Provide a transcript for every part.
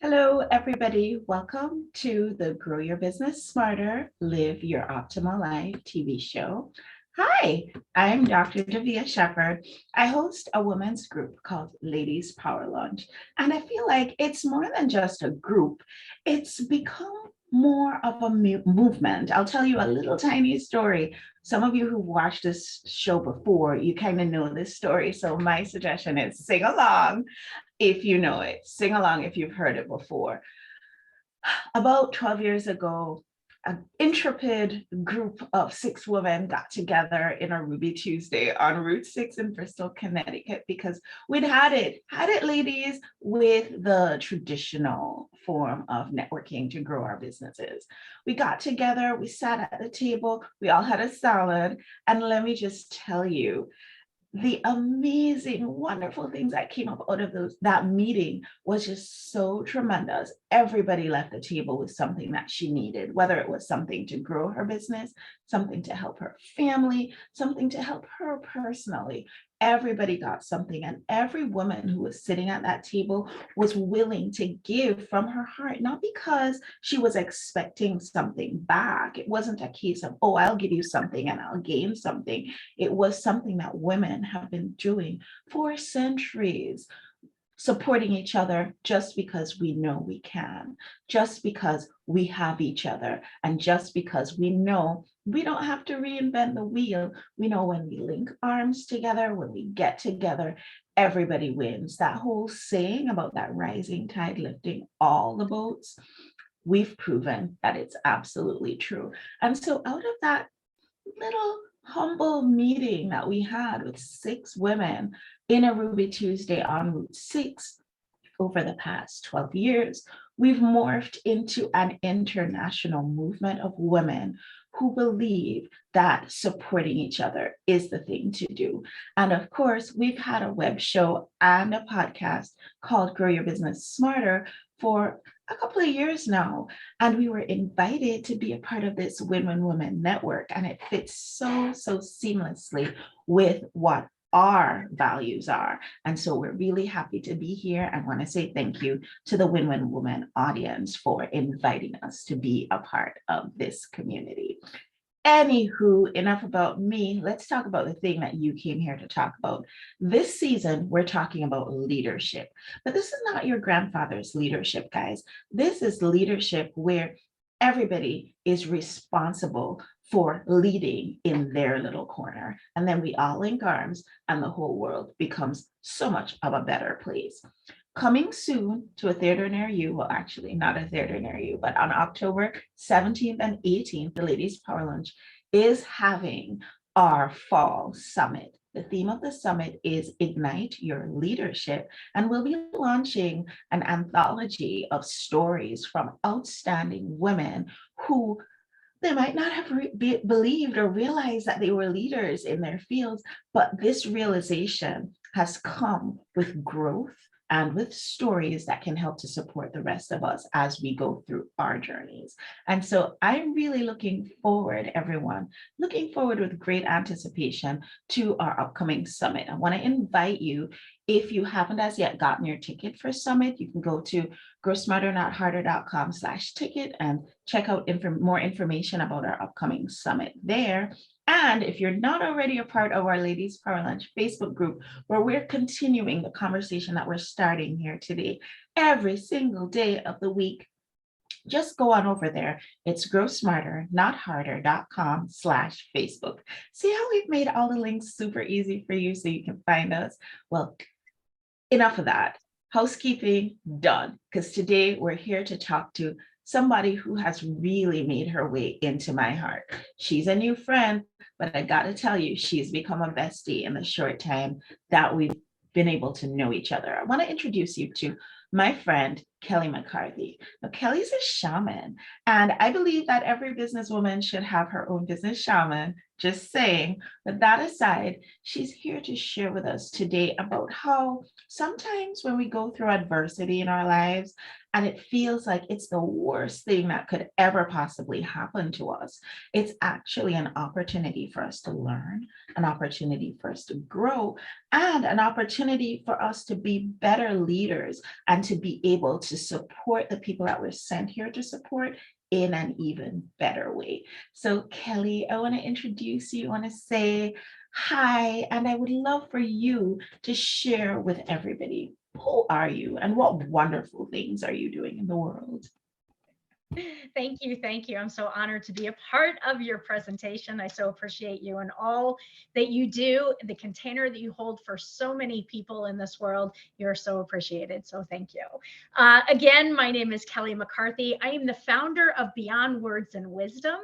Hello, everybody. Welcome to the Grow Your Business Smarter, Live Your Optimal Life TV show. Hi, I'm Dr. Davia Shepherd. I host a women's group called Ladies Power Lunch, and I feel like it's more than just a group. It's become more of a movement. I'll tell you a little tiny story. Some of you who watched this show before, you kind of know this story. So my suggestion is sing along if you know it, sing along if you've heard it before. About 12 years ago, an intrepid group of 6 women got together in a Ruby Tuesday on Route 6 in Bristol, Connecticut, because we'd had it, ladies, with the traditional form of networking to grow our businesses. We got together, we sat at the table, we all had a salad, and let me just tell you, the amazing, wonderful things that came up out of that meeting was just so tremendous. Everybody left the table with something that she needed, whether it was something to grow her business, something to help her family, something to help her personally. Everybody got something, and every woman who was sitting at that table was willing to give from her heart, not because she was expecting something back. It wasn't a case of, oh, I'll give you something and I'll gain something. It was something that women have been doing for centuries, supporting each other just because we know we can, just because we have each other, and just because we know we don't have to reinvent the wheel. We know when we link arms together, when we get together, everybody wins. That whole saying about that rising tide lifting all the boats, we've proven that it's absolutely true. And so out of that little humble meeting that we had with 6 women in a Ruby Tuesday on Route 6 over the past 12 years, we've morphed into an international movement of women who believe that supporting each other is the thing to do. And of course, we've had a web show and a podcast called Grow Your Business Smarter for a couple of years now, and we were invited to be a part of this Win-Win Women network, and it fits so seamlessly with what our values are. And so we're really happy to be here and want to say thank you to the Win-Win Women audience for inviting us to be a part of this community. Anywho, enough about me. Let's talk about the thing that you came here to talk about. This season, we're talking about leadership, but this is not your grandfather's leadership, guys. This is leadership where everybody is responsible for leading in their little corner. And then we all link arms and the whole world becomes so much of a better place. Coming soon to a theater near you, well, actually not a theater near you, but on October 17th and 18th, the Ladies Power Lunch is having our fall summit. The theme of the summit is Ignite Your Leadership, and we'll be launching an anthology of stories from outstanding women who they might not have believed or realized that they were leaders in their fields, but this realization has come with growth and with stories that can help to support the rest of us as we go through our journeys. And so I'm really looking forward, everyone, looking forward with great anticipation to our upcoming summit. I want to invite you, if you haven't as yet gotten your ticket for summit, you can go to growsmarternotharder.com/ticket and check out more information about our upcoming summit there. And if you're not already a part of our Ladies Power Lunch Facebook group, where we're continuing the conversation that we're starting here today, every single day of the week, just go on over there. It's growsmarternotharder.com/Facebook. See how we've made all the links super easy for you so you can find us? Well, enough of that. Housekeeping done, because today we're here to talk to somebody who has really made her way into my heart. She's a new friend, but I got to tell you, she's become a bestie in the short time that we've been able to know each other. I want to introduce you to my friend, Kelly McCarthy. Now, Kelly's a shaman, and I believe that every businesswoman should have her own business shaman. Just saying. But that aside, she's here to share with us today about how sometimes when we go through adversity in our lives, and it feels like it's the worst thing that could ever possibly happen to us, it's actually an opportunity for us to learn, an opportunity for us to grow, and an opportunity for us to be better leaders and to be able to support the people that we're sent here to support in an even better way. So, Kelly, I want to introduce you. I want to say hi, and I would love for you to share with everybody, who are you and what wonderful things are you doing in the world? Thank you. Thank you. I'm so honored to be a part of your presentation. I so appreciate you and all that you do, the container that you hold for so many people in this world. You're so appreciated. So thank you. Again, my name is Kelly McCarthy. I am the founder of Beyond Words and Wisdom.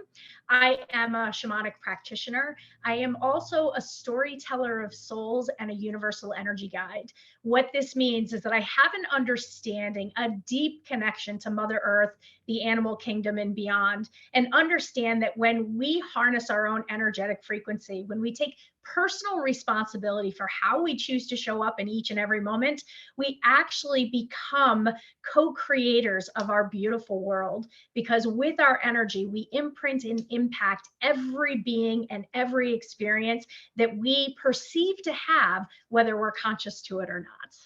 I am a shamanic practitioner. I am also a storyteller of souls and a universal energy guide. What this means is that I have an understanding, a deep connection to Mother Earth, the animal kingdom and beyond, and understand that when we harness our own energetic frequency, when we take personal responsibility for how we choose to show up in each and every moment, we actually become co-creators of our beautiful world. Because with our energy, we imprint and impact every being and every experience that we perceive to have, whether we're conscious to it or not.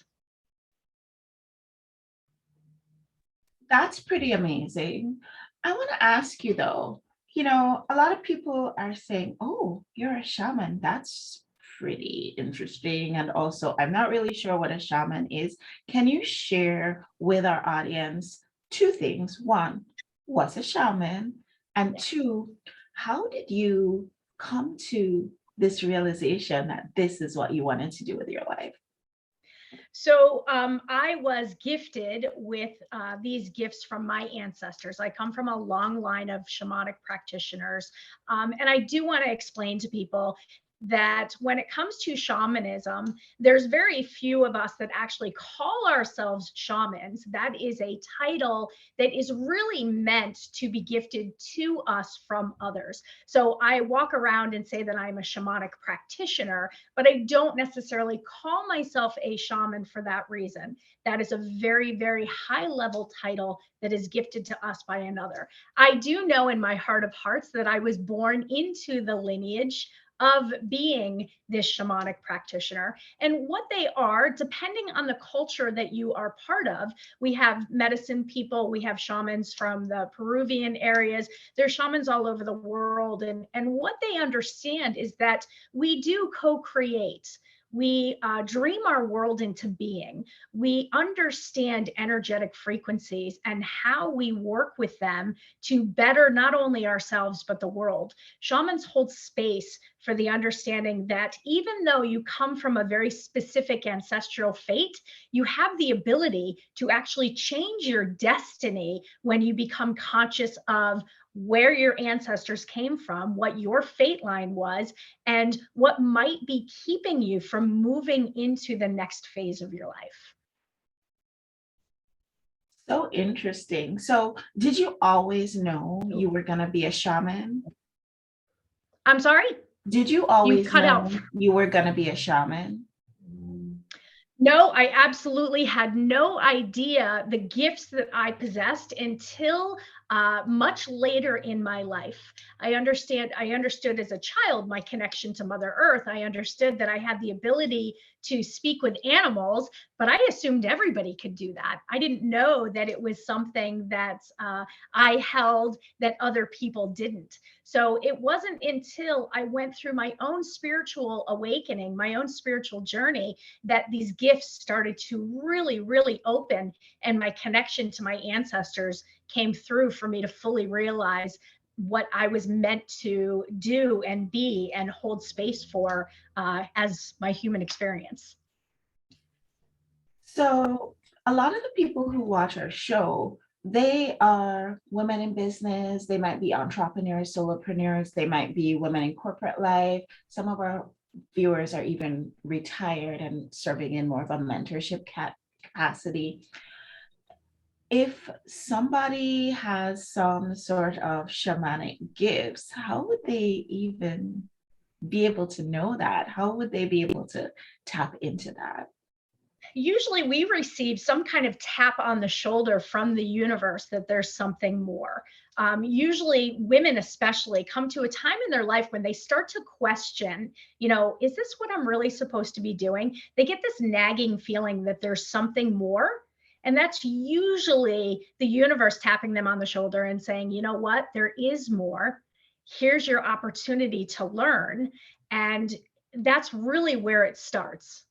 That's pretty amazing. I want to ask you though, a lot of people are saying, oh, you're a shaman. That's pretty interesting. And also, I'm not really sure what a shaman is. Can you share with our audience two things? One, what's a shaman? And Yeah. two, how did you come to this realization that this is what you wanted to do with your life? So I was gifted with these gifts from my ancestors. I come from a long line of shamanic practitioners. And I do want to explain to people that when it comes to shamanism, there's very few of us that actually call ourselves shamans. That is a title that is really meant to be gifted to us from others. So I walk around and say that I'm a shamanic practitioner, but I don't necessarily call myself a shaman for that reason. That is a very, very high level title that is gifted to us by another. I do know in my heart of hearts that I was born into the lineage of being this shamanic practitioner. And what they are, depending on the culture that you are part of, we have medicine people, we have shamans from the Peruvian areas, there's shamans all over the world. And what they understand is that we do co-create. We dream our world into being. We understand energetic frequencies and how we work with them to better not only ourselves, but the world. Shamans hold space for the understanding that even though you come from a very specific ancestral fate, you have the ability to actually change your destiny when you become conscious of where your ancestors came from, what your fate line was, and what might be keeping you from moving into the next phase of your life. So interesting. So, did you always know you were going to be a shaman? I'm sorry, Did you you always cut out. know you were going to be a shaman? No, I absolutely had no idea the gifts that I possessed until much later in my life. I understood as a child my connection to Mother Earth. I understood that I had the ability to speak with animals, but I assumed everybody could do that. I didn't know that it was something that I held that other people didn't. So it wasn't until I went through my own spiritual awakening, my own spiritual journey, that these gifts started to really, really open, and my connection to my ancestors came through for me to fully realize what I was meant to do and be and hold space for as my human experience. So, a lot of the people who watch our show They are women in business. They might be entrepreneurs, solopreneurs. They might be women in corporate life. Some of our viewers are even retired and serving in more of a mentorship capacity. If somebody has some sort of shamanic gifts, how would they even be able to know that? How would they be able to tap into that? Usually we receive some kind of tap on the shoulder from the universe that there's something more. Usually women especially come to a time in their life when they start to question, is this what I'm really supposed to be doing? They get this nagging feeling that there's something more. And that's usually the universe tapping them on the shoulder and saying, you know what, there is more. Here's your opportunity to learn. And that's really where it starts,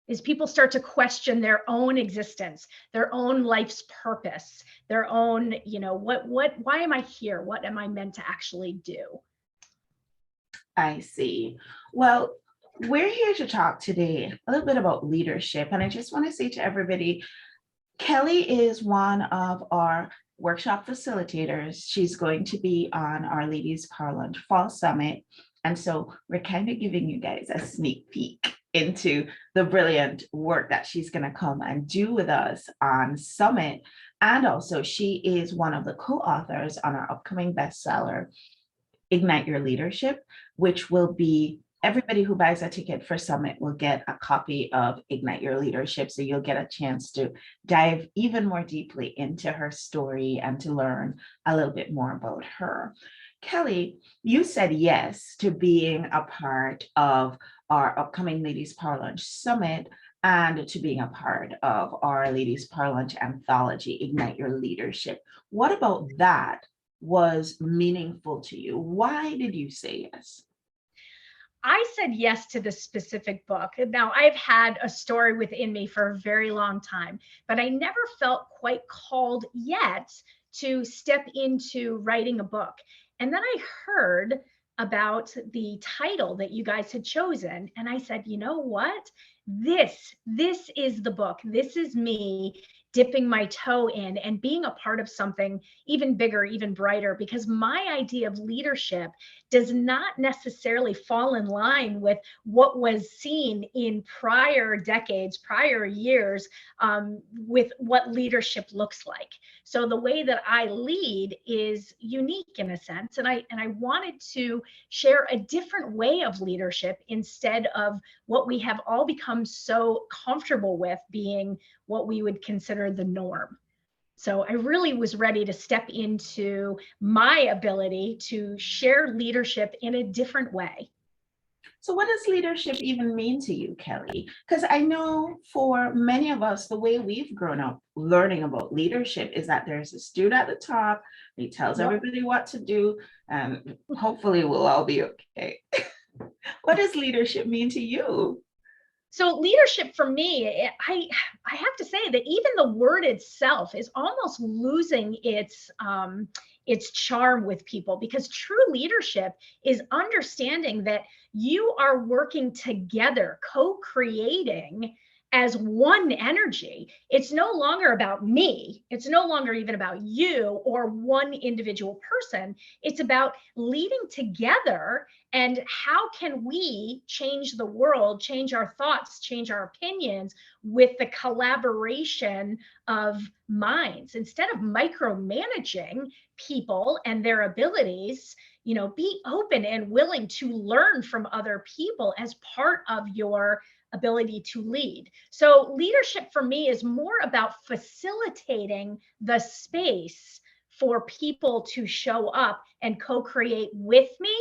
is people start to question their own existence, their own life's purpose, their own, why am I here? What am I meant to actually do? I see. Well, we're here to talk today a little bit about leadership. And I just want to say to everybody, Kelly is one of our workshop facilitators. She's going to be on our Ladies Power Lunch Fall Summit. And so we're kind of giving you guys a sneak peek into the brilliant work that she's going to come and do with us on Summit. And also, she is one of the co-authors on our upcoming bestseller, Ignite Your Leadership, which will be everybody who buys a ticket for Summit will get a copy of Ignite Your Leadership. So you'll get a chance to dive even more deeply into her story and to learn a little bit more about her. Kelly, you said yes to being a part of our upcoming Ladies Power Lunch Summit and to being a part of our Ladies Power Lunch anthology, Ignite Your Leadership. What about that was meaningful to you? Why did you say yes? I said yes to this specific book. Now, I've had a story within me for a very long time, but I never felt quite called yet to step into writing a book. And then I heard about the title that you guys had chosen, and I said, you know what? This is the book. This is me dipping my toe in and being a part of something even bigger, even brighter, because my idea of leadership does not necessarily fall in line with what was seen in prior decades, prior years, with what leadership looks like. So the way that I lead is unique in a sense, and I wanted to share a different way of leadership instead of what we have all become so comfortable with being what we would consider the norm. So I really was ready to step into my ability to share leadership in a different way. So, what does leadership even mean to you, Kelly? Because I know for many of us, the way we've grown up learning about leadership is that there's a dude at the top, he tells Yep. everybody what to do, and hopefully we'll all be okay. What does leadership mean to you? So leadership for me, I have to say that even the word itself is almost losing its charm with people, because true leadership is understanding that you are working together, co-creating as one energy. It's no longer about me. It's no longer even about you or one individual person. It's about leading together. And how can we change the world, change our thoughts, change our opinions with the collaboration of minds? Instead of micromanaging people and their abilities, be open and willing to learn from other people as part of your ability to lead. So leadership for me is more about facilitating the space for people to show up and co-create with me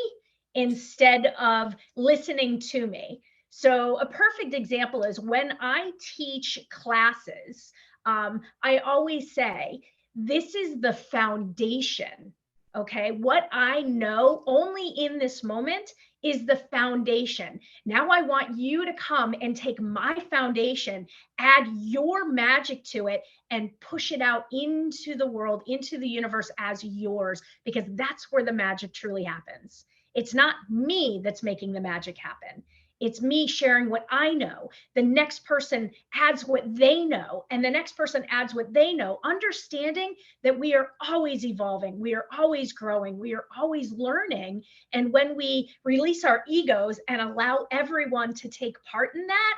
instead of listening to me. So a perfect example is when I teach classes, I always say, this is the foundation. Okay, what I know only in this moment is the foundation. Now I want you to come and take my foundation, add your magic to it, and push it out into the world, into the universe as yours, because that's where the magic truly happens. It's not me that's making the magic happen. It's me sharing what I know. The next person adds what they know, and the next person adds what they know, understanding that we are always evolving, we are always growing, we are always learning. And when we release our egos and allow everyone to take part in that,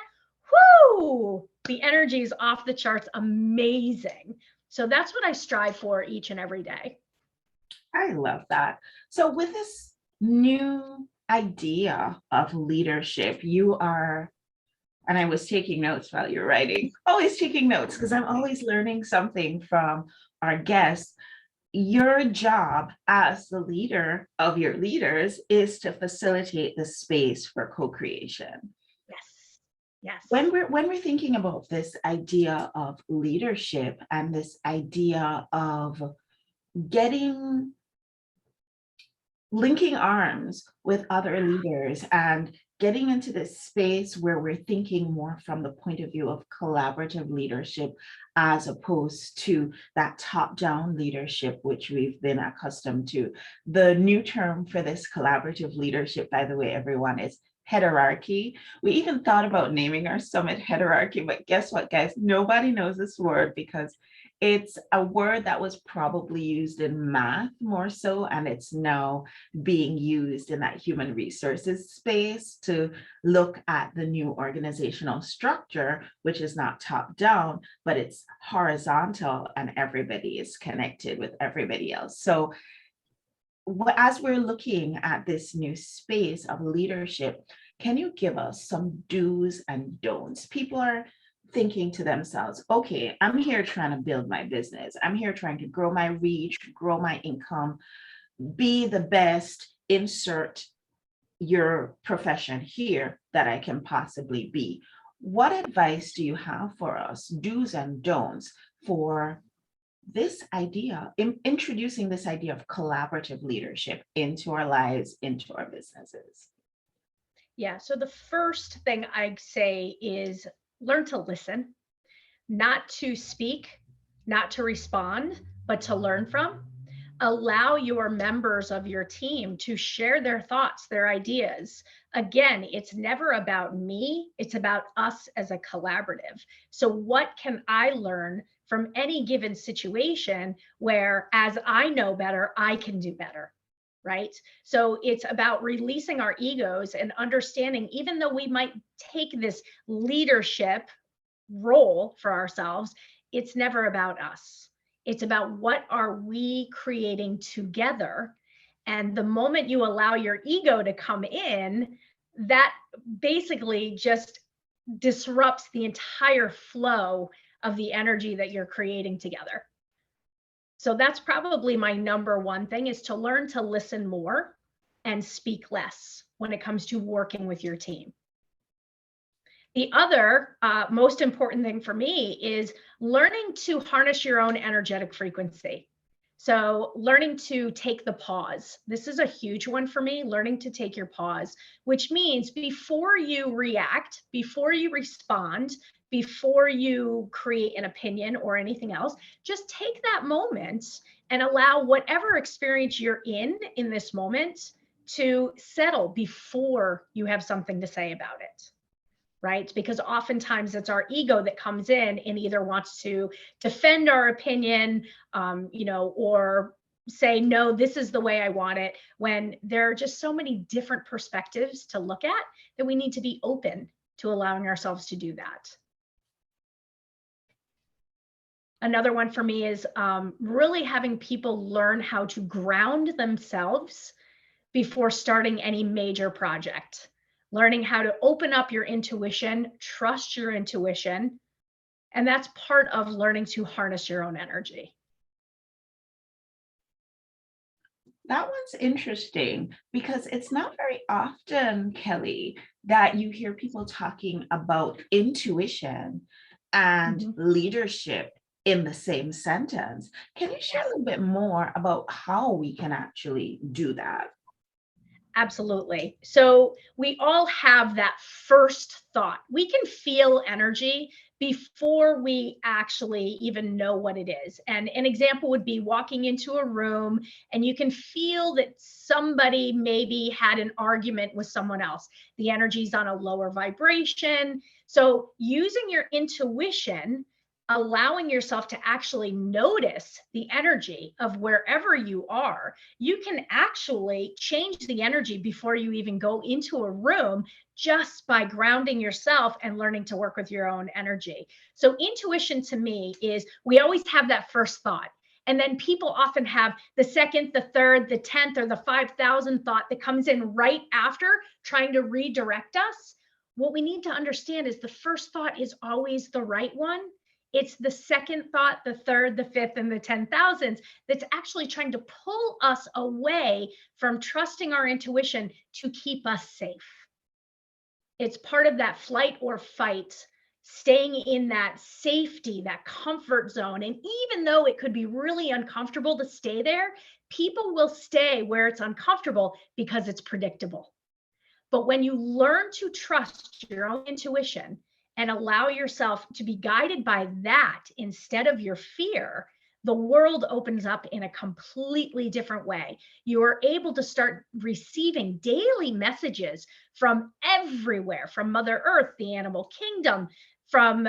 whoo, the energy is off the charts, amazing. So that's what I strive for each and every day. I love that. So with this new idea of leadership, you are, and I was taking notes while you're writing, always taking notes because I'm always learning something from our guests. Your job as the leader of your leaders is to facilitate the space for co-creation. Yes. Yes. When we're thinking about this idea of leadership and this idea of getting linking arms with other leaders and getting into this space where we're thinking more from the point of view of collaborative leadership as opposed to that top-down leadership which we've been accustomed to. The new term for this collaborative leadership, by the way, everyone, is heterarchy. We even thought about naming our summit heterarchy, but guess what, guys? Nobody knows this word because it's a word that was probably used in math more so, and it's now being used in that human resources space to look at the new organizational structure, which is not top down, but it's horizontal and everybody is connected with everybody else. So as we're looking at this new space of leadership, can you give us some do's and don'ts? People are thinking to themselves, okay, I'm here trying to build my business. I'm here trying to grow my reach, grow my income, be the best, insert your profession here that I can possibly be. What advice do you have for us, do's and don'ts, for this idea, introducing this idea of collaborative leadership into our lives, into our businesses? Yeah. So the first thing I'd say is learn to listen, not to speak, not to respond, but to learn from. Allow your members of your team to share their thoughts, their ideas. Again, it's never about me, it's about us as a collaborative. So, what can I learn from any given situation where, as I know better, I can do better? Right. So it's about releasing our egos and understanding, even though we might take this leadership role for ourselves, it's never about us. It's about what are we creating together. And the moment you allow your ego to come in, that basically just disrupts the entire flow of the energy that you're creating together. So that's probably my number one thing, is to learn to listen more and speak less when it comes to working with your team. The other most important thing for me is learning to harness your own energetic frequency. So learning to take the pause. This is a huge one for me, learning to take your pause, which means before you react, before you respond, before you create an opinion or anything else, just take that moment and allow whatever experience you're in this moment to settle before you have something to say about it. Right? Because oftentimes it's our ego that comes in and either wants to defend our opinion, or say, no, this is the way I want it, when there are just so many different perspectives to look at that we need to be open to allowing ourselves to do that. Another one for me is really having people learn how to ground themselves before starting any major project. Learning how to open up your intuition, trust your intuition. And that's part of learning to harness your own energy. That one's interesting because it's not very often, Kelly, that you hear people talking about intuition and leadership in the same sentence. Can you share a little bit more about how we can actually do that? Absolutely. So we all have that first thought. We can feel energy before we actually even know what it is. And an example would be walking into a room and you can feel that somebody maybe had an argument with someone else. The energy's on a lower vibration. So using your intuition, allowing yourself to actually notice the energy of wherever you are, you can actually change the energy before you even go into a room, just by grounding yourself and learning to work with your own energy. So intuition to me is, we always have that first thought. And then people often have the second, the third, the 10th, or the 5,000 thought that comes in right after, trying to redirect us. What we need to understand is the first thought is always the right one. It's the second thought, the third, the fifth, and the 10,000s that's actually trying to pull us away from trusting our intuition to keep us safe. It's part of that flight or fight, staying in that safety, that comfort zone. And even though it could be really uncomfortable to stay there, people will stay where it's uncomfortable because it's predictable. But when you learn to trust your own intuition and allow yourself to be guided by that instead of your fear, the world opens up in a completely different way. You are able to start receiving daily messages from everywhere, from Mother Earth, the animal kingdom, from,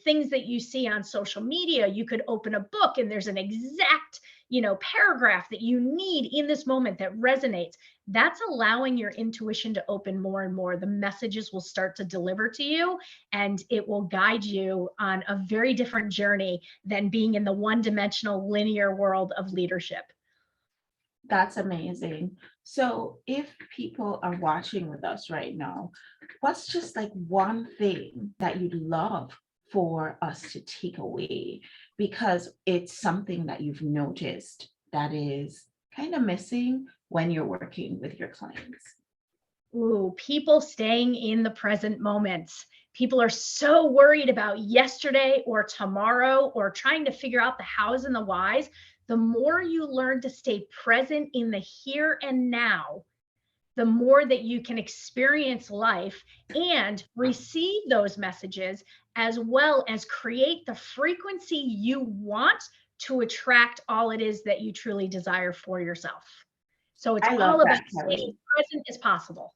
things that you see on social media. You could open a book and there's an exact, paragraph that you need in this moment that resonates. That's allowing your intuition to open more and more. The messages will start to deliver to you, and it will guide you on a very different journey than being in the one-dimensional linear world of leadership. That's amazing. So if people are watching with us right now, what's just like one thing that you'd love for us to take away? Because it's something that you've noticed that is kind of missing when you're working with your clients. Ooh, people staying in the present moments. People are so worried about yesterday or tomorrow, or trying to figure out the hows and the whys. The more you learn to stay present in the here and now, the more that you can experience life and receive those messages, as well as create the frequency you want to attract all it is that you truly desire for yourself. So it's I love all about that, staying Kelly. present as possible.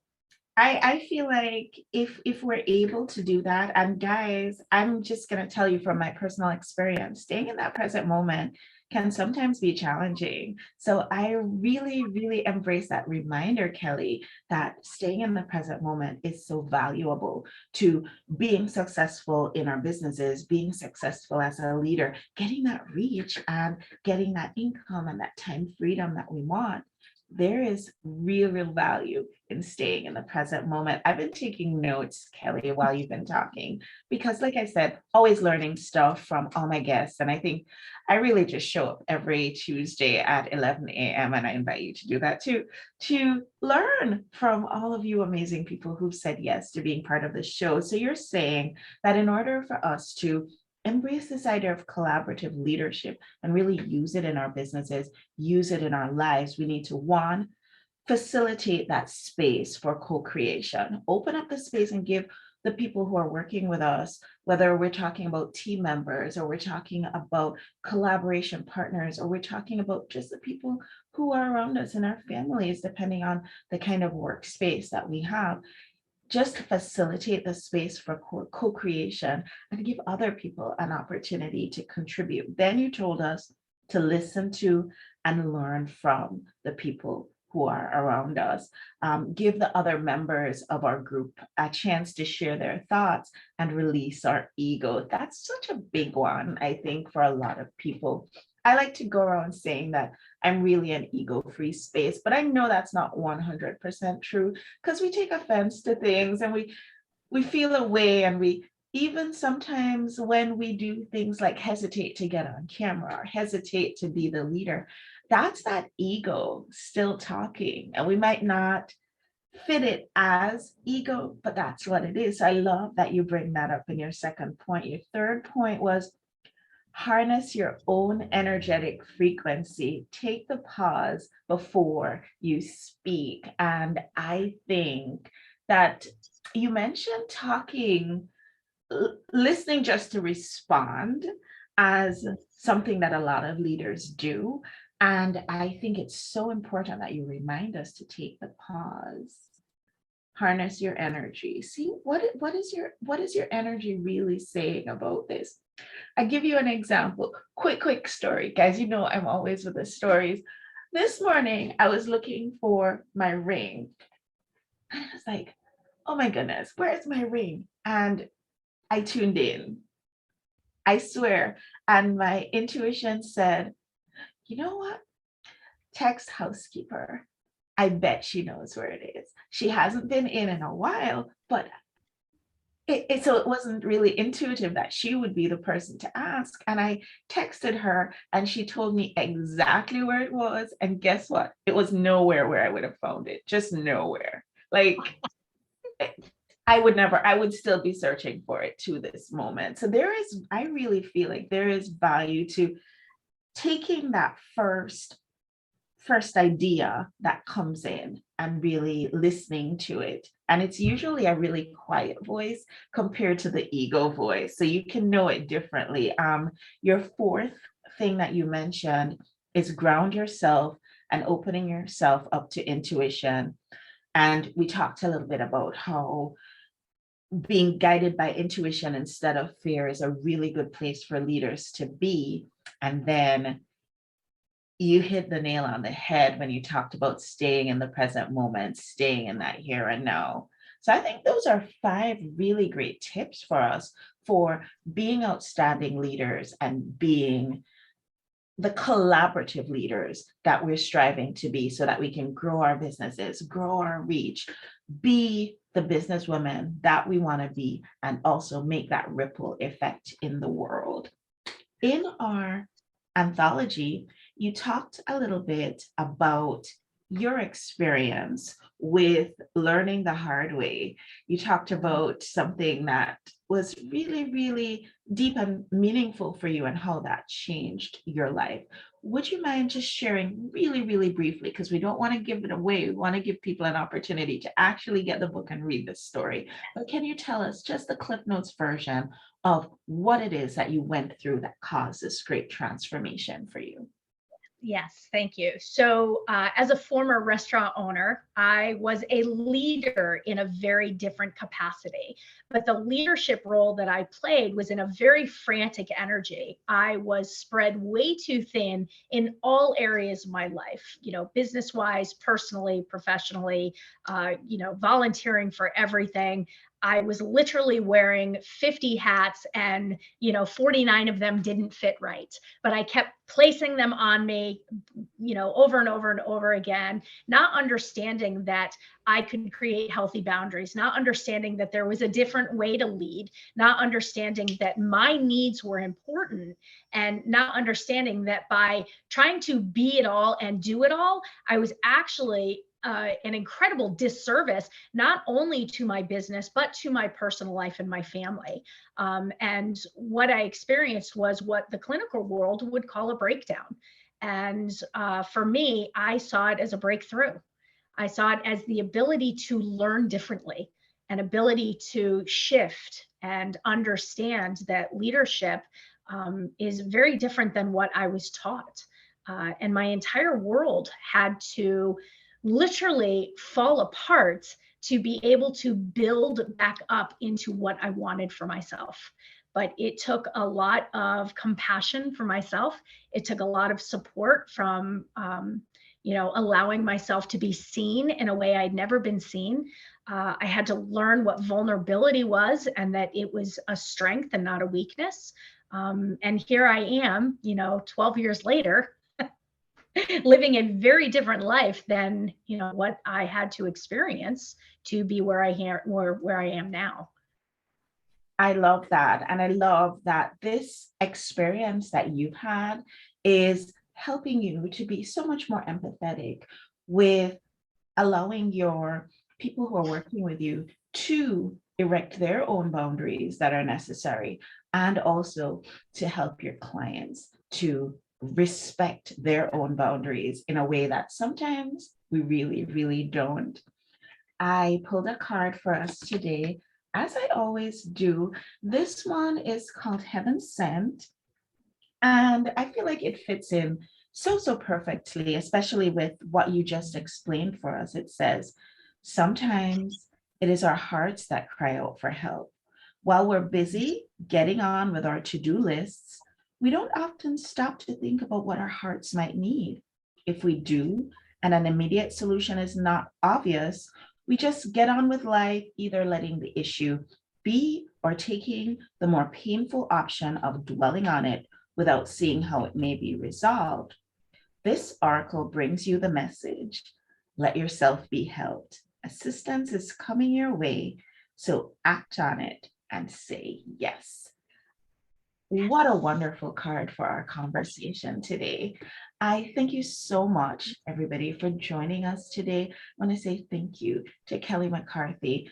I feel like if we're able to do that, and guys, I'm just gonna tell you from my personal experience, staying in that present moment can sometimes be challenging. So I really, really embrace that reminder, Kelly, that staying in the present moment is so valuable to being successful in our businesses, being successful as a leader, getting that reach and getting that income and that time freedom that we want. There is real, real value in staying in the present moment. I've been taking notes, Kelly, while you've been talking, because, like I said, always learning stuff from all my guests. And I think I really just show up every Tuesday at 11 a.m. And I invite you to do that too, to learn from all of you amazing people who've said yes to being part of the show. So you're saying that in order for us to embrace this idea of collaborative leadership and really use it in our businesses, use it in our lives, we need to, one, facilitate that space for co-creation, open up the space and give the people who are working with us, whether we're talking about team members or we're talking about collaboration partners or we're talking about just the people who are around us in our families, depending on the kind of workspace that we have, just to facilitate the space for co-creation and give other people an opportunity to contribute. Then you told us to listen to and learn from the people who are around us, give the other members of our group a chance to share their thoughts and release our ego. That's such a big one, I think, for a lot of people. I like to go around saying that I'm really an ego-free space, but I know that's not 100% true, because we take offense to things and we feel a way, and we even sometimes when we do things like hesitate to get on camera or hesitate to be the leader, that's that ego still talking, and we might not fit it as ego, but that's what it is. I love that you bring that up in your second point. Your third point was harness your own energetic frequency. Take the pause before you speak. And I think that you mentioned talking listening just to respond as something that a lot of leaders do. And I think it's so important that you remind us to take the pause, harness your energy. See what is your energy really saying about this? I give you an example. Quick story. Guys, you know I'm always with the stories. This morning I was looking for my ring. And I was like, oh my goodness, where's my ring? And I tuned in. I swear. And my intuition said, you know what? Text housekeeper. I bet she knows where it is. She hasn't been in a while, but so it wasn't really intuitive that she would be the person to ask. And I texted her and she told me exactly where it was. And guess what? It was nowhere where I would have found it, just nowhere. Like I would still be searching for it to this moment. So I really feel like there is value to taking that first idea that comes in and really listening to it. And it's usually a really quiet voice compared to the ego voice. So you can know it differently. Your fourth thing that you mentioned is ground yourself and opening yourself up to intuition. And we talked a little bit about how being guided by intuition instead of fear is a really good place for leaders to be. And then you hit the nail on the head when you talked about staying in the present moment, staying in that here and now. So I think those are 5 really great tips for us for being outstanding leaders and being the collaborative leaders that we're striving to be so that we can grow our businesses, grow our reach, be the businesswomen that we want to be, and also make that ripple effect in the world. In our anthology, you talked a little bit about your experience with learning the hard way. You talked about something that was really, really deep and meaningful for you and how that changed your life. Would you mind just sharing really, really briefly? Because we don't want to give it away. We want to give people an opportunity to actually get the book and read this story. But can you tell us just the Cliff Notes version of what it is that you went through that caused this great transformation for you? Yes, thank you. So, as a former restaurant owner, I was a leader in a very different capacity. But the leadership role that I played was in a very frantic energy. I was spread way too thin in all areas of my life, business wise, personally, professionally, volunteering for everything. I was literally wearing 50 hats and, 49 of them didn't fit right. But I kept placing them on me, over and over and over again, not understanding that I could create healthy boundaries, not understanding that there was a different way to lead, not understanding that my needs were important, and not understanding that by trying to be it all and do it all, I was actually an incredible disservice, not only to my business, but to my personal life and my family. And what I experienced was what the clinical world would call a breakdown. And for me, I saw it as a breakthrough. I saw it as the ability to learn differently, an ability to shift and understand that leadership is very different than what I was taught. And my entire world had to literally fall apart to be able to build back up into what I wanted for myself. But it took a lot of compassion for myself. It took a lot of support from, allowing myself to be seen in a way I'd never been seen. I had to learn what vulnerability was and that it was a strength and not a weakness. And here I am, 12 years later, living a very different life than what I had to experience to be where I am now. I love that. And I love that this experience that you've had is helping you to be so much more empathetic with allowing your people who are working with you to erect their own boundaries that are necessary, and also to help your clients to respect their own boundaries in a way that sometimes we really, really don't. I pulled a card for us today, as I always do, this one is called Heaven Sent. And I feel like it fits in so perfectly, especially with what you just explained for us. It says, sometimes it is our hearts that cry out for help. While we're busy getting on with our to-do lists, we don't often stop to think about what our hearts might need. If we do, and an immediate solution is not obvious, we just get on with life, either letting the issue be or taking the more painful option of dwelling on it without seeing how it may be resolved. This article brings you the message: let yourself be helped. Assistance is coming your way, so act on it and say yes. What a wonderful card for our conversation today. I thank you so much, everybody, for joining us today. I want to say thank you to Kelly McCarthy,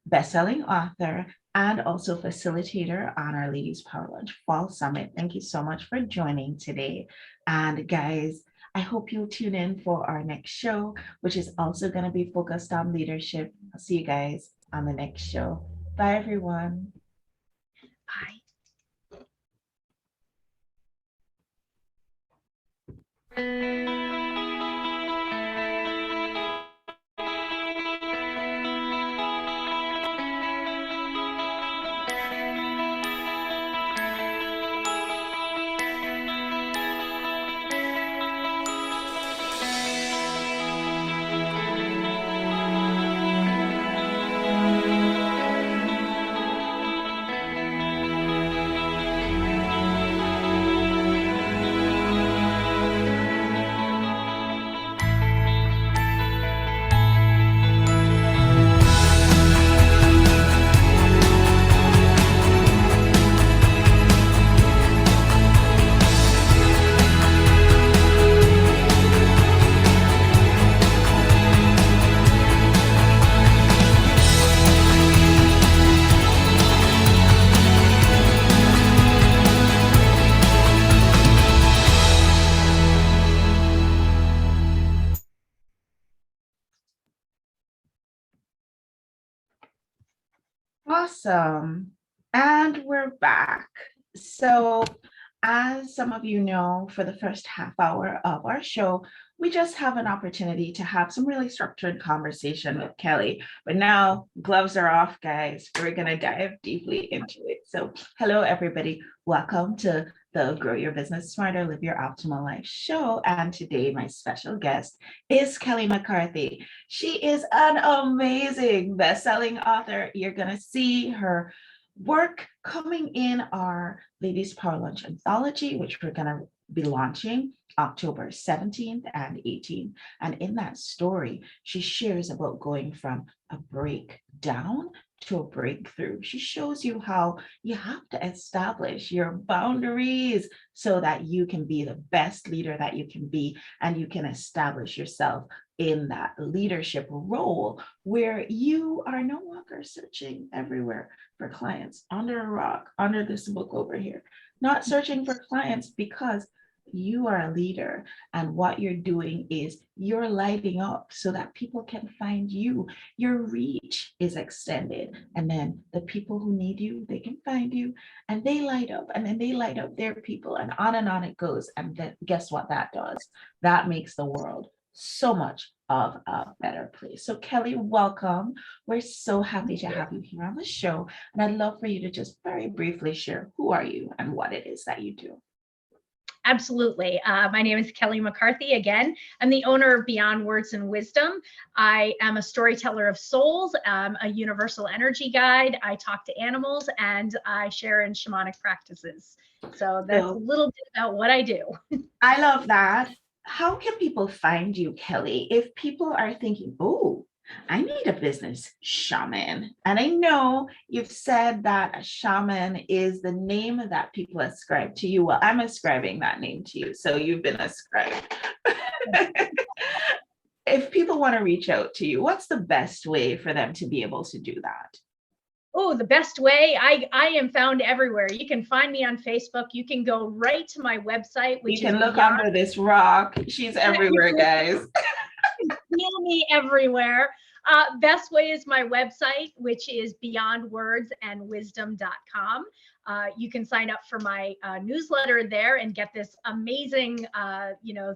bestselling author and also facilitator on our Ladies Power Lunch Fall Summit. Thank you so much for joining today. And guys, I hope you'll tune in for our next show, which is also going to be focused on leadership. I'll see you guys on the next show. Bye, everyone. Bye. Awesome. And we're back. So, as some of you know, for the first half hour of our show, we just have an opportunity to have some really structured conversation with Kelly. But now, gloves are off, guys. We're going to dive deeply into it. So, hello, everybody. Welcome to the Grow Your Business Smarter, Live Your Optimal Life show. And today, my special guest is Kelly McCarthy. She is an amazing best-selling author. You're going to see her work coming in our Ladies Power Lunch anthology, which we're going to be launching October 17th and 18th. And in that story, she shares about going from a breakdown to a breakthrough. She shows you how you have to establish your boundaries so that you can be the best leader that you can be, and you can establish yourself in that leadership role where you are no longer searching everywhere for clients under a rock, under this book over here, not searching for clients because you are a leader, and what you're doing is you're lighting up so that people can find you. Your reach is extended, and then the people who need you, they can find you, and they light up, and then they light up their people, and on it goes. And then guess what that does? That makes the world so much of a better place. So Kelly, welcome. We're so happy to have you here on the show, and I'd love for you to just very briefly share who are you and what it is that you do. Absolutely. My name is Kelly McCarthy. Again, I'm the owner of Beyond Words and Wisdom. I am a storyteller of souls, a universal energy guide. I talk to animals, and I share in shamanic practices. So that's a little bit about what I do. I love that. How can people find you, Kelly, if people are thinking, oh, I need a business shaman? And I know you've said that a shaman is the name that people ascribe to you. Well, I'm ascribing that name to you, so you've been ascribed. If people want to reach out to you, what's the best way for them to be able to do that? Oh, the best way, I am found everywhere. You can find me on Facebook. You can go right to my website, which you can look under this rock. She's everywhere, guys. Feel me everywhere. Best way is my website, which is beyondwordsandwisdom.com. You can sign up for my newsletter there and get this amazing,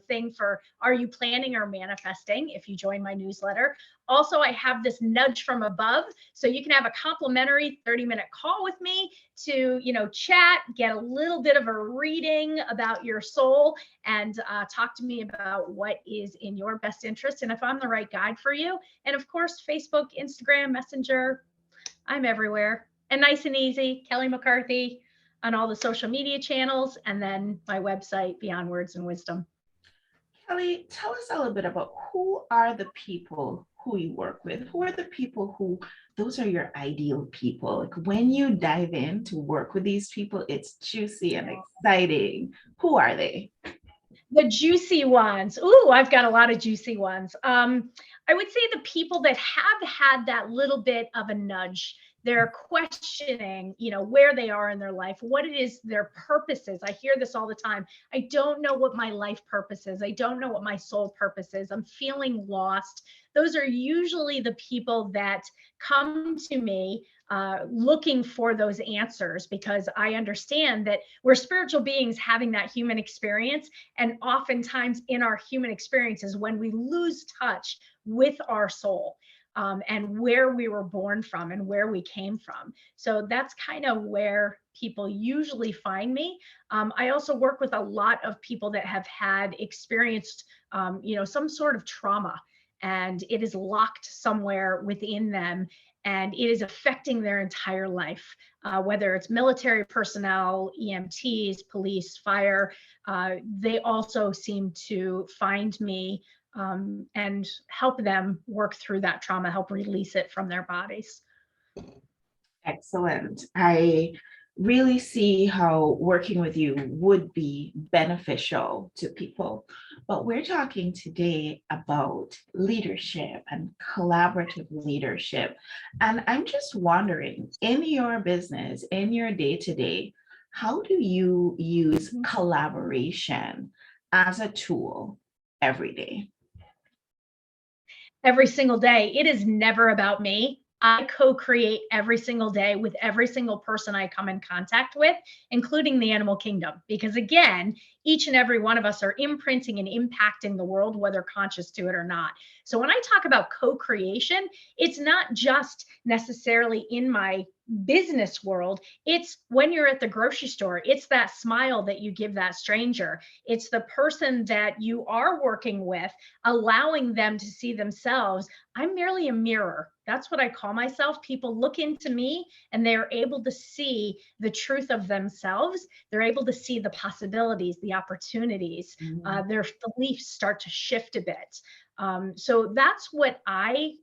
thing for are you planning or manifesting if you join my newsletter. Also, I have this nudge from above, so you can have a complimentary 30-minute call with me to, chat, get a little bit of a reading about your soul, and talk to me about what is in your best interest and if I'm the right guide for you. And of course, Facebook, Instagram, Messenger, I'm everywhere. And nice and easy, Kelly McCarthy on all the social media channels, and then my website, Beyond Words and Wisdom. Kelly, tell us a little bit about who are the people who you work with? Who are the people who, those are your ideal people? Like when you dive in to work with these people, it's juicy and exciting. Who are they? The juicy ones. Ooh, I've got a lot of juicy ones. I would say the people that have had that little bit of a nudge. They're questioning, where they are in their life, what it is their purpose is. I hear this all the time. I don't know what my life purpose is. I don't know what my soul purpose is. I'm feeling lost. Those are usually the people that come to me looking for those answers, because I understand that we're spiritual beings having that human experience. And oftentimes in our human experiences, when we lose touch with our soul, and where we were born from and where we came from. So that's kind of where people usually find me. I also work with a lot of people that have had experienced, some sort of trauma, and it is locked somewhere within them, and it is affecting their entire life, whether it's military personnel, EMTs, police, fire. They also seem to find me and help them work through that trauma, help release it from their bodies. Excellent. I really see how working with you would be beneficial to people. But we're talking today about leadership and collaborative leadership. And I'm just wondering, in your business, in your day-to-day, how do you use collaboration as a tool every day? Every single day. It is never about me. I co-create every single day with every single person I come in contact with, including the animal kingdom. Because again, each and every one of us are imprinting and impacting the world, whether conscious to it or not. So when I talk about co-creation, it's not just necessarily in my business world. It's when you're at the grocery store. It's that smile that you give that stranger. It's the person that you are working with, allowing them to see themselves. I'm merely a mirror. That's what I call myself. People look into me and they're able to see the truth of themselves. They're able to see the possibilities, the opportunities. Their beliefs start to shift a bit. So that's what I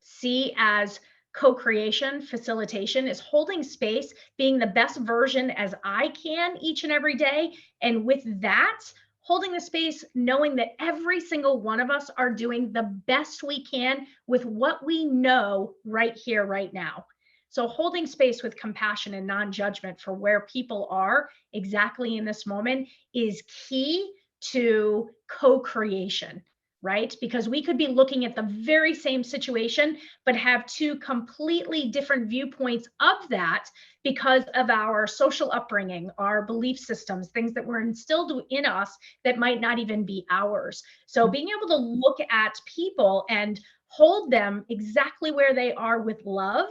see as co-creation, facilitation, is holding space, being the best version as I can each and every day. And with that, holding the space, knowing that every single one of us are doing the best we can with what we know right here, right now. So holding space with compassion and non-judgment for where people are exactly in this moment is key to co-creation, right? Because we could be looking at the very same situation, but have two completely different viewpoints of that because of our social upbringing, our belief systems, things that were instilled in us that might not even be ours. So being able to look at people and hold them exactly where they are with love,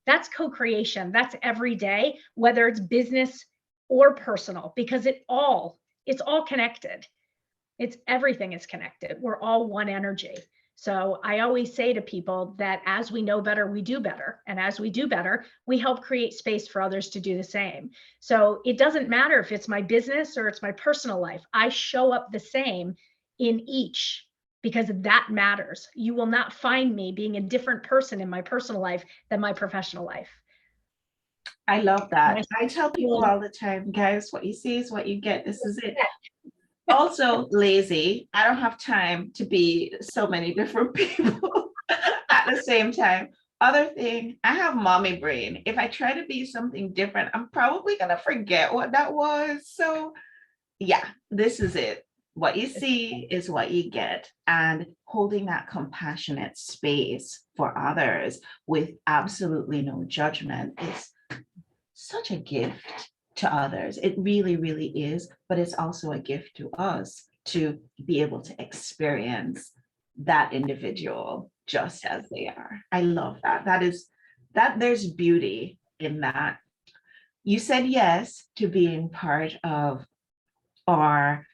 that's co-creation. That's every day, whether it's business or personal, because it's all connected. Everything is connected. We're all one energy. So I always say to people that as we know better, we do better. And as we do better, we help create space for others to do the same. So it doesn't matter if it's my business or it's my personal life. I show up the same in each because that matters. You will not find me being a different person in my personal life than my professional life. I love that. I tell people all the time, guys, what you see is what you get. This is it. Also lazy. I don't have time to be so many different people at the same time. Other thing, I have mommy brain. If I try to be something different, I'm probably going to forget what that was. So yeah, this is it. What you see is what you get. And holding that compassionate space for others with absolutely no judgment is such a gift to others. It really, really is. But it's also a gift to us to be able to experience that individual just as they are. I love that. That there's beauty in that. You said yes to being part of our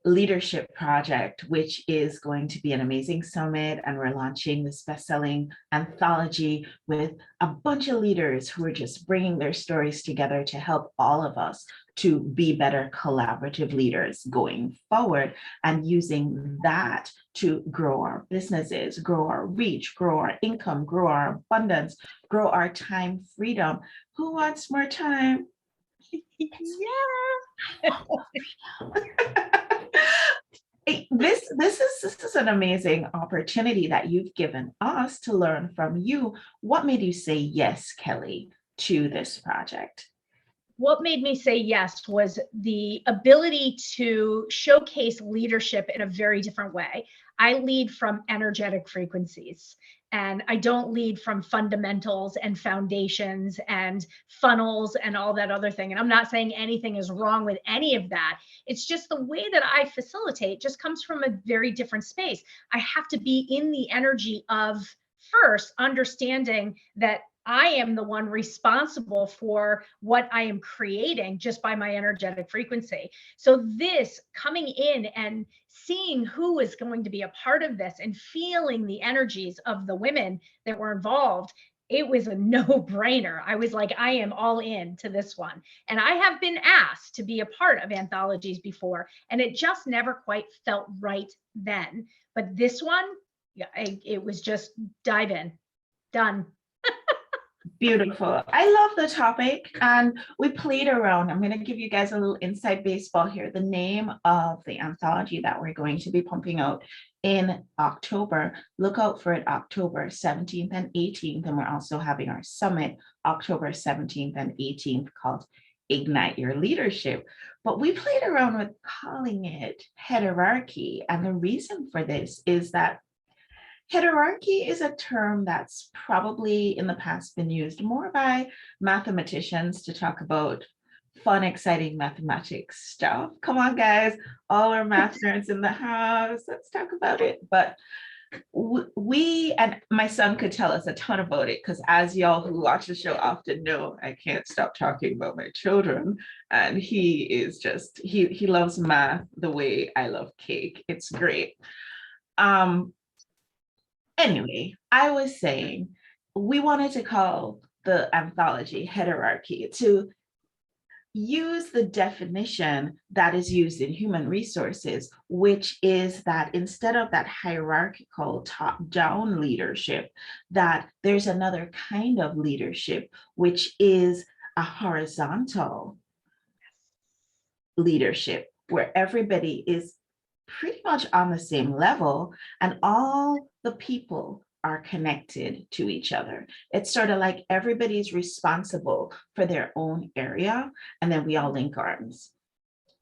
leadership project, which is going to be an amazing summit. And we're launching this best-selling anthology with a bunch of leaders who are just bringing their stories together to help all of us to be better collaborative leaders going forward, and using that to grow our businesses, grow our reach, grow our income, grow our abundance, grow our time freedom. Who wants more time? Yeah. This is an amazing opportunity that you've given us to learn from you. What made you say yes, Kelly, to this project? What made me say yes was the ability to showcase leadership in a very different way. I lead from energetic frequencies, and I don't lead from fundamentals and foundations and funnels and all that other thing. And I'm not saying anything is wrong with any of that. It's just the way that I facilitate just comes from a very different space. I have to be in the energy of first understanding that I am the one responsible for what I am creating just by my energetic frequency. So, this coming in and seeing who is going to be a part of this and feeling the energies of the women that were involved, it was a no brainer. I was like, I am all in to this one. And I have been asked to be a part of anthologies before, and it just never quite felt right then. But this one, yeah, it was just dive in, done. Beautiful. I love the topic, and we played around. I'm going to give you guys a little inside baseball here. The name of the anthology that we're going to be pumping out in October, look out for it October 17th and 18th. And we're also having our summit October 17th and 18th called Ignite Your Leadership. But we played around with calling it hierarchy. And the reason for this is that hierarchy is a term that's probably in the past been used more by mathematicians to talk about fun, exciting mathematics stuff. Come on, guys, all our math nerds in the house, let's talk about it. But we, and my son could tell us a ton about it, because as y'all who watch the show often know, I can't stop talking about my children. And he is just, he loves math the way I love cake. It's great. Anyway, I was saying we wanted to call the anthology hierarchy to use the definition that is used in human resources, which is that instead of that hierarchical top-down leadership, that there's another kind of leadership, which is a horizontal leadership, where everybody is pretty much on the same level and all the people are connected to each other. It's sort of like everybody's responsible for their own area, and then we all link arms.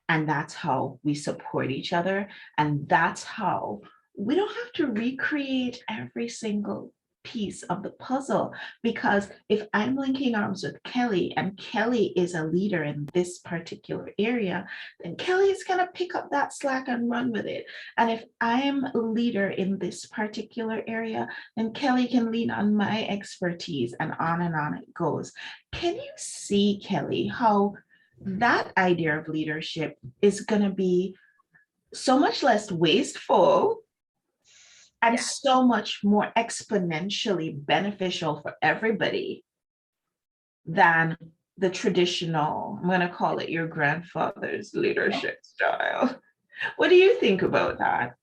And that's how we support each other. And that's how we don't have to recreate every single piece of the puzzle, because if I'm linking arms with Kelly and Kelly is a leader in this particular area, then Kelly is going to pick up that slack and run with it. And if I'm a leader in this particular area, then Kelly can lean on my expertise, and on it goes. Can you see, Kelly, how that idea of leadership is going to be so much less wasteful and so much more exponentially beneficial for everybody than the traditional, I'm going to call it your grandfather's leadership style? What do you think about that?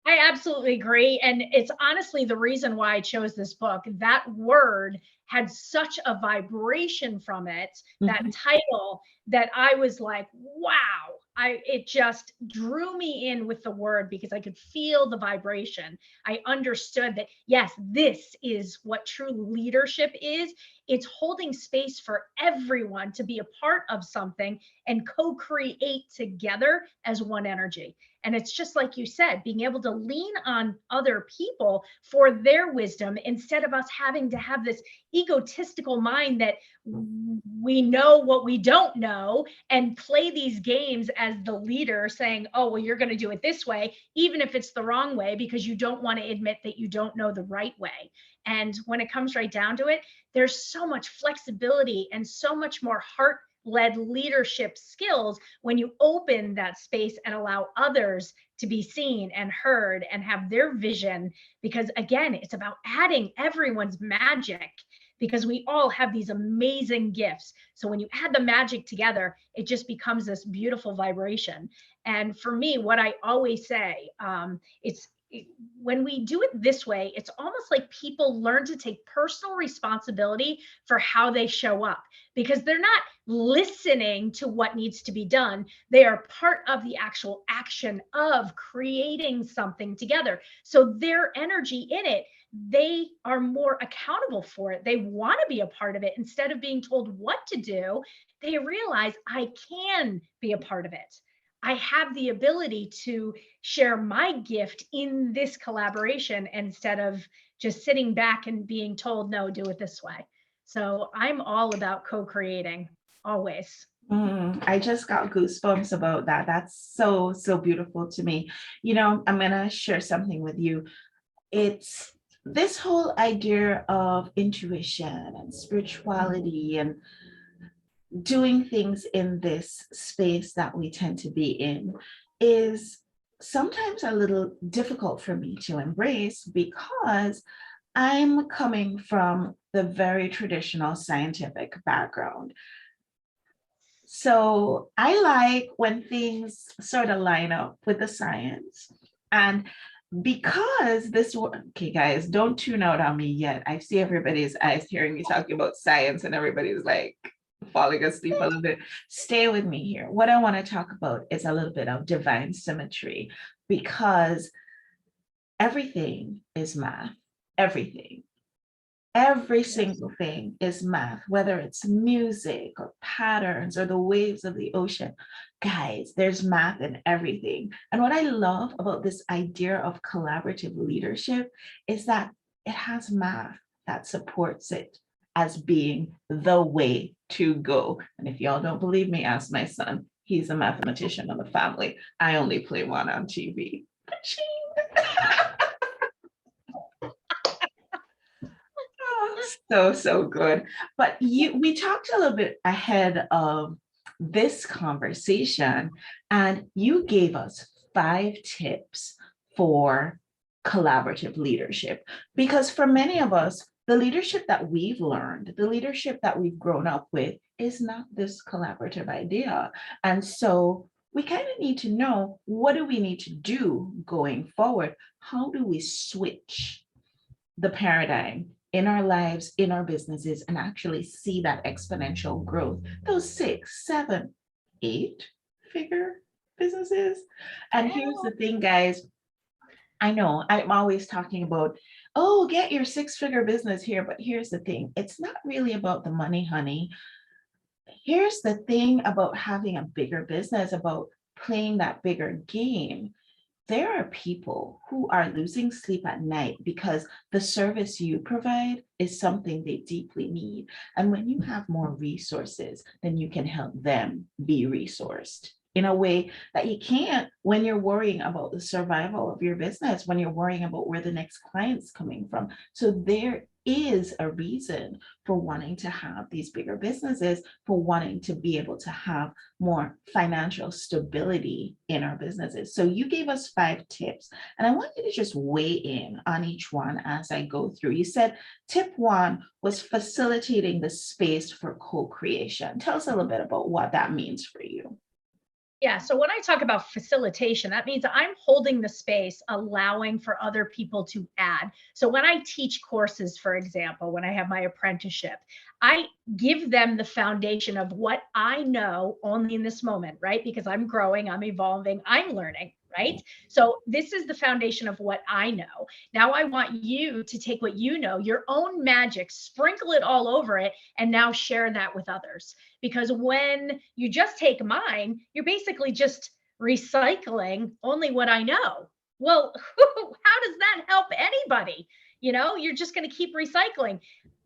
I absolutely agree. And it's honestly the reason why I chose this book. That word had such a vibration from it, that title, that I was like, wow. It just drew me in with the word because I could feel the vibration. I understood that, yes, this is what true leadership is. It's holding space for everyone to be a part of something and co-create together as one energy. And it's just like you said, being able to lean on other people for their wisdom instead of us having to have this egotistical mind that we know what we don't know and play these games as the leader saying, oh, well, you're going to do it this way, even if it's the wrong way, because you don't want to admit that you don't know the right way. And when it comes right down to it, there's so much flexibility and so much more heart-led leadership skills when you open that space and allow others to be seen and heard and have their vision. Because again, it's about adding everyone's magic, because we all have these amazing gifts. So when you add the magic together, it just becomes this beautiful vibration. And for me, what I always say, when we do it this way, it's almost like people learn to take personal responsibility for how they show up, because they're not listening to what needs to be done. They are part of the actual action of creating something together. So their energy in it, they are more accountable for it. They want to be a part of it. Instead of being told what to do, they realize I can be a part of it. I have the ability to share my gift in this collaboration instead of just sitting back and being told, no, do it this way. So I'm all about co-creating always. I just got goosebumps about that. That's so, so beautiful to me. I'm going to share something with you. It's this whole idea of intuition and spirituality and doing things in this space that we tend to be in is sometimes a little difficult for me to embrace, because I'm coming from the very traditional scientific background. So I like when things sort of line up with the science. And because okay, guys, don't tune out on me yet. I see everybody's eyes hearing me talking about science, and everybody's like falling asleep a little bit. Stay with me here. What I want to talk about is a little bit of divine symmetry, because everything is math. Everything. Every single thing is math, whether it's music or patterns or the waves of the ocean. Guys, there's math in everything. And what I love about this idea of collaborative leadership is that it has math that supports it as being the way to go. And if y'all don't believe me, ask my son. He's a mathematician of the family. I only play one on TV. So good. But we talked a little bit ahead of this conversation, and you gave us 5 tips for collaborative leadership. Because for many of us, the leadership that we've learned, the leadership that we've grown up with, is not this collaborative idea. And so we kind of need to know, what do we need to do going forward? How do we switch the paradigm in our lives, in our businesses, and actually see that exponential growth, those 6, 7, 8-figure businesses? And here's the thing, guys. I know I'm always talking about, oh, get your 6-figure business here. But here's the thing. It's not really about the money, honey. Here's the thing about having a bigger business, about playing that bigger game. There are people who are losing sleep at night because the service you provide is something they deeply need. And when you have more resources, then you can help them be resourced in a way that you can't when you're worrying about the survival of your business, when you're worrying about where the next client's coming from. So there is a reason for wanting to have these bigger businesses, for wanting to be able to have more financial stability in our businesses. So you gave us 5 tips, and I want you to just weigh in on each one as I go through. You said tip 1 was facilitating the space for co-creation. Tell us a little bit about what that means for you. Yeah. So when I talk about facilitation, that means I'm holding the space, allowing for other people to add. So when I teach courses, for example, when I have my apprenticeship, I give them the foundation of what I know only in this moment, right? Because I'm growing, I'm evolving, I'm learning, right? So this is the foundation of what I know. Now I want you to take what you know, your own magic, sprinkle it all over it, and now share that with others. Because when you just take mine, you're basically just recycling only what I know. Well, how does that help anybody? You're just going to keep recycling.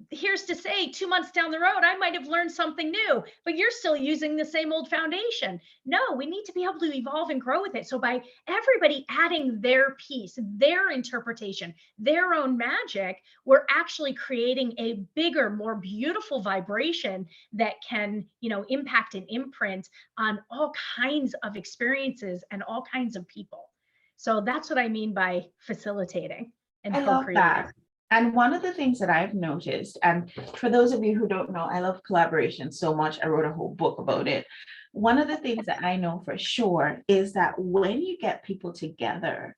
Here's to say 2 months down the road, I might have learned something new, but you're still using the same old foundation. No, we need to be able to evolve and grow with it. So by everybody adding their piece, their interpretation, their own magic, we're actually creating a bigger, more beautiful vibration that can, impact and imprint on all kinds of experiences and all kinds of people. So that's what I mean by facilitating and I love co-creating. that. And one of the things that I've noticed, and for those of you who don't know, I love collaboration so much. I wrote a whole book about it. One of the things that I know for sure is that when you get people together,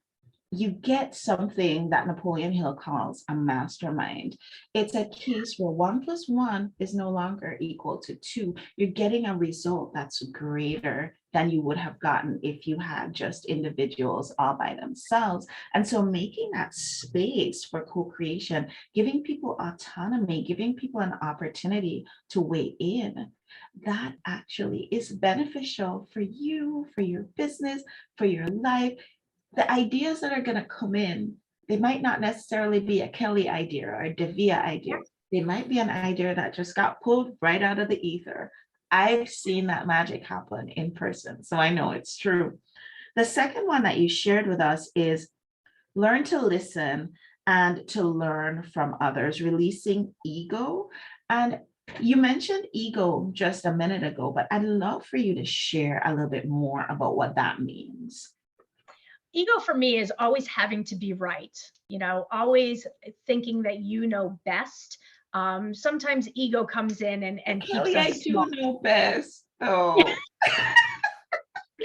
you get something that Napoleon Hill calls a mastermind. It's a case where 1 + 1 is no longer equal to 2. You're getting a result that's greater than you would have gotten if you had just individuals all by themselves. And so making that space for co-creation, giving people autonomy, giving people an opportunity to weigh in, that actually is beneficial for you, for your business, for your life. The ideas that are going to come in, they might not necessarily be a Kelly idea or a Davia idea. They might be an idea that just got pulled right out of the ether. I've seen that magic happen in person, so I know it's true. The second one that you shared with us is learn to listen and to learn from others, releasing ego. And you mentioned ego just a minute ago, but I'd love for you to share a little bit more about what that means. Ego for me is always having to be right, always thinking that you know best. Sometimes ego comes in and keeps Kelly, I us do small. know best. Oh,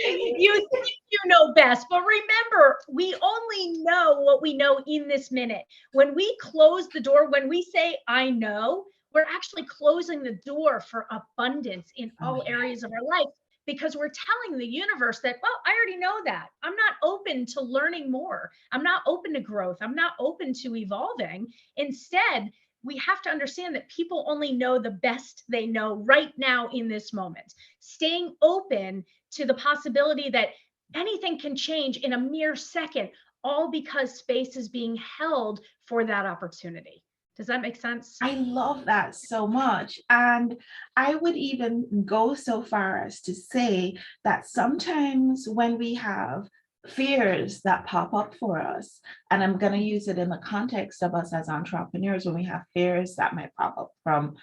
You think you know best, but remember, we only know what we know in this minute. When we close the door, when we say, I know, we're actually closing the door for abundance in oh all yeah. areas of our life because we're telling the universe that, well, I already know that. I'm not open to learning more. I'm not open to growth. I'm not open to evolving. Instead, we have to understand that people only know the best they know right now in this moment. Staying open to the possibility that anything can change in a mere second, all because space is being held for that opportunity. Does that make sense? I love that so much. And I would even go so far as to say that sometimes when we have fears that pop up for us, and I'm going to use it in the context of us as entrepreneurs, when we have fears that might pop up from,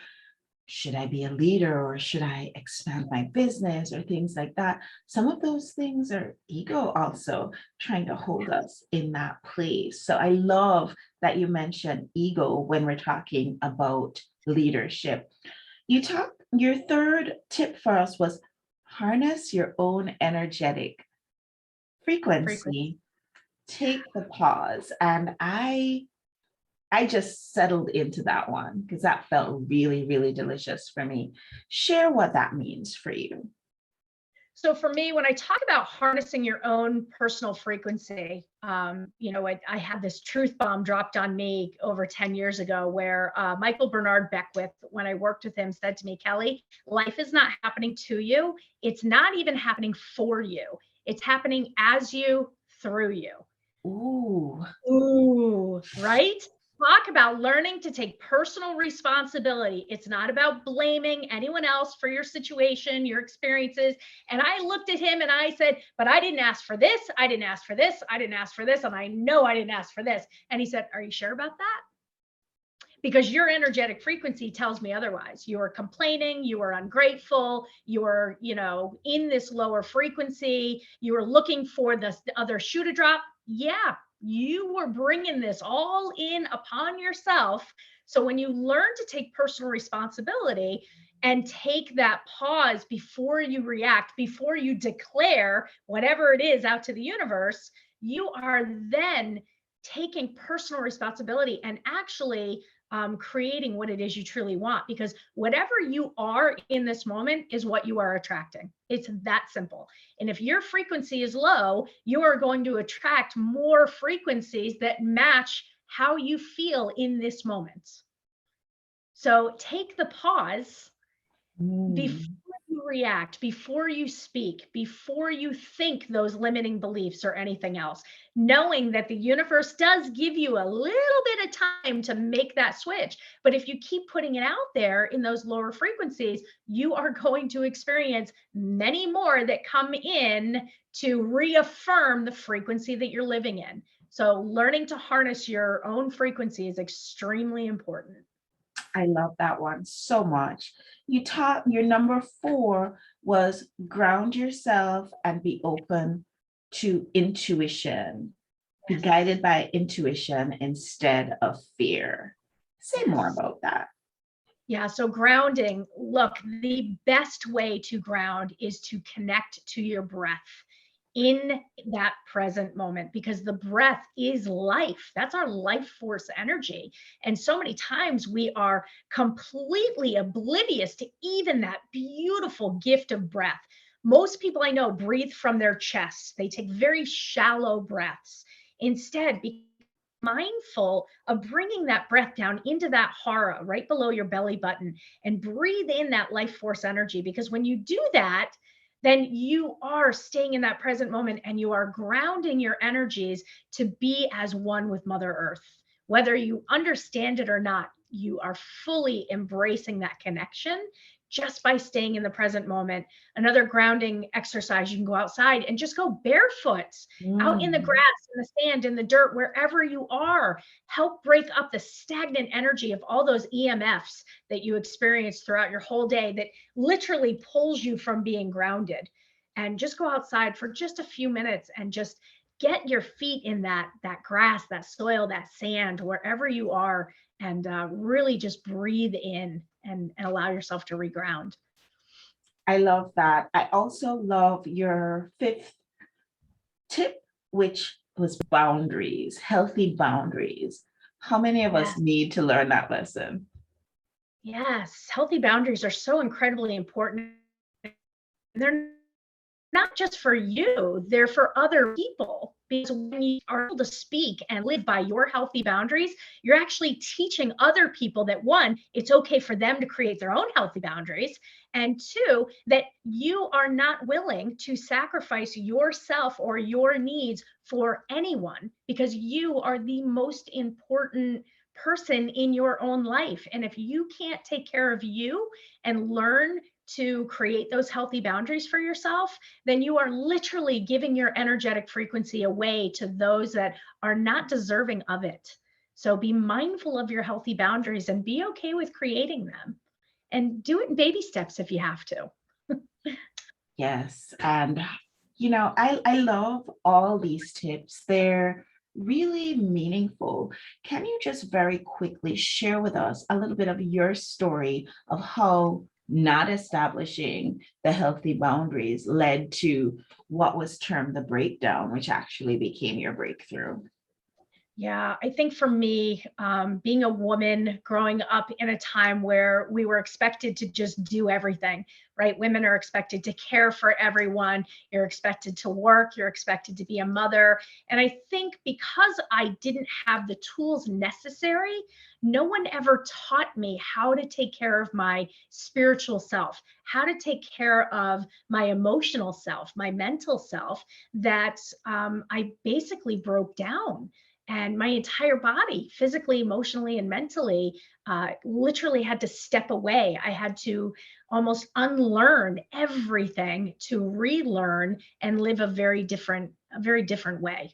should I be a leader or should I expand my business or things like that? Some of those things are ego also trying to hold us in that place. So I love that you mentioned ego when we're talking about leadership. Your third tip for us was harness your own energetic Frequency. frequency, take the pause. And I just settled into that one because that felt really, really delicious for me. Share what that means for you. So for me, when I talk about harnessing your own personal frequency, I had this truth bomb dropped on me over 10 years ago where Michael Bernard Beckwith, when I worked with him, said to me, Kelly, life is not happening to you. It's not even happening for you. It's happening as you, through you. Ooh. Ooh, right? Talk about learning to take personal responsibility. It's not about blaming anyone else for your situation, your experiences. And I looked at him and I said, but I didn't ask for this. I didn't ask for this. I didn't ask for this. And I know I didn't ask for this. And he said, are you sure about that? Because your energetic frequency tells me otherwise. You are complaining, you are ungrateful, you are, in this lower frequency, you are looking for the other shoe to drop. Yeah, you were bringing this all in upon yourself. So when you learn to take personal responsibility and take that pause before you react, before you declare whatever it is out to the universe, you are then taking personal responsibility and actually creating what it is you truly want, because whatever you are in this moment is what you are attracting. It's that simple. And if your frequency is low, you are going to attract more frequencies that match how you feel in this moment. So take the pause before you react, before you speak, before you think those limiting beliefs or anything else, knowing that the universe does give you a little bit of time to make that switch. But if you keep putting it out there in those lower frequencies, you are going to experience many more that come in to reaffirm the frequency that you're living in. So learning to harness your own frequency is extremely important. I love that one so much. You taught your number 4 was ground yourself and be open to intuition. Be Yes. guided by intuition instead of fear. Say more Yes. about that. Yeah, so grounding, look, the best way to ground is to connect to your breath in that present moment, because the breath is life. That's our life force energy. And so many times we are completely oblivious to even that beautiful gift of breath. Most people I know breathe from their chest, they take very shallow breaths. Instead, be mindful of bringing that breath down into that hara right below your belly button and breathe in that life force energy. Because when you do that, then you are staying in that present moment and you are grounding your energies to be as one with Mother Earth. Whether you understand it or not, you are fully embracing that connection just by staying in the present moment. Another grounding exercise, you can go outside and just go barefoot out in the Mm, grass, in the sand, in the dirt, wherever you are. Help break up the stagnant energy of all those EMFs that you experience throughout your whole day that literally pulls you from being grounded. And just go outside for just a few minutes and just get your feet in that grass, that soil, that sand, wherever you are, and really just breathe in and allow yourself to reground. I love that. I also love your 5th tip, which was boundaries, healthy boundaries. How many of us Yes. need to learn that lesson? Yes. Healthy boundaries are so incredibly important. They're not just for you, they're for other people. Because when you are able to speak and live by your healthy boundaries, you're actually teaching other people that, one, it's okay for them to create their own healthy boundaries. And two, that you are not willing to sacrifice yourself or your needs for anyone, because you are the most important person in your own life. And if you can't take care of you and learn to create those healthy boundaries for yourself, then you are literally giving your energetic frequency away to those that are not deserving of it. So be mindful of your healthy boundaries and be okay with creating them, and do it in baby steps if you have to. Yes. And, I love all these tips. They're really meaningful. Can you just very quickly share with us a little bit of your story of how not establishing the healthy boundaries led to what was termed the breakdown, which actually became your breakthrough? Yeah, I think for me, being a woman growing up in a time where we were expected to just do everything, right? Women are expected to care for everyone. You're expected to work. You're expected to be a mother. And I think because I didn't have the tools necessary, no one ever taught me how to take care of my spiritual self, how to take care of my emotional self, my mental self, that I basically broke down, and my entire body, physically, emotionally, and mentally, literally had to step away. I had to almost unlearn everything to relearn and live a very different way.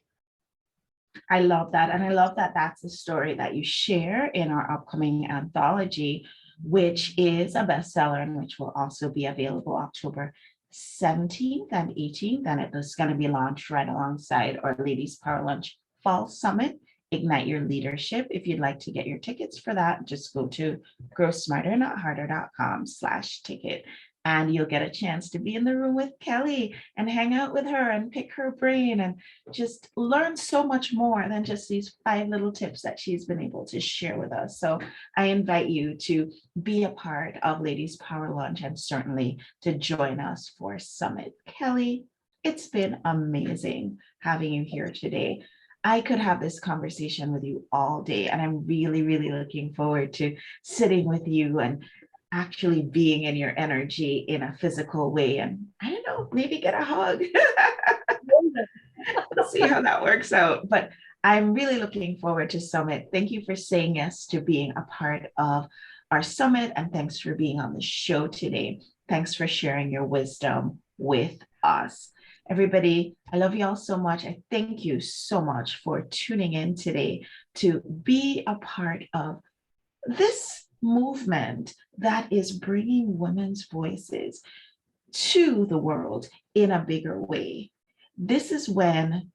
I love that. And I love that that's a story that you share in our upcoming anthology, which is a bestseller and which will also be available October 17th and 18th. And it is going to be launched right alongside our Ladies Power Lunch Fall Summit. Ignite Your Leadership. If you'd like to get your tickets for that, just go to growsmarternotharder.com/ticket. And you'll get a chance to be in the room with Kelly and hang out with her and pick her brain and just learn so much more than just these 5 little tips that she's been able to share with us. So I invite you to be a part of Ladies Power Lunch and certainly to join us for Summit. Kelly, it's been amazing having you here today. I could have this conversation with you all day, and I'm really, really looking forward to sitting with you and actually being in your energy in a physical way. And I don't know, maybe get a hug. We'll see how that works out. But I'm really looking forward to Summit. Thank you for saying yes to being a part of our Summit. And thanks for being on the show today. Thanks for sharing your wisdom with us. Everybody, I love you all so much. I thank you so much for tuning in today to be a part of this movement that is bringing women's voices to the world in a bigger way. This is when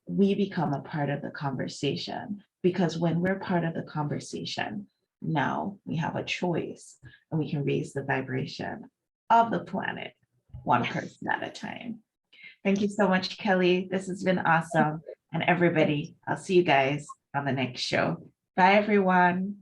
we become a part of the conversation, because when we're part of the conversation, now we have a choice and we can raise the vibration of the planet one person at a time. Thank you so much, Kelly. This has been awesome. And everybody, I'll see you guys on the next show. Bye, everyone.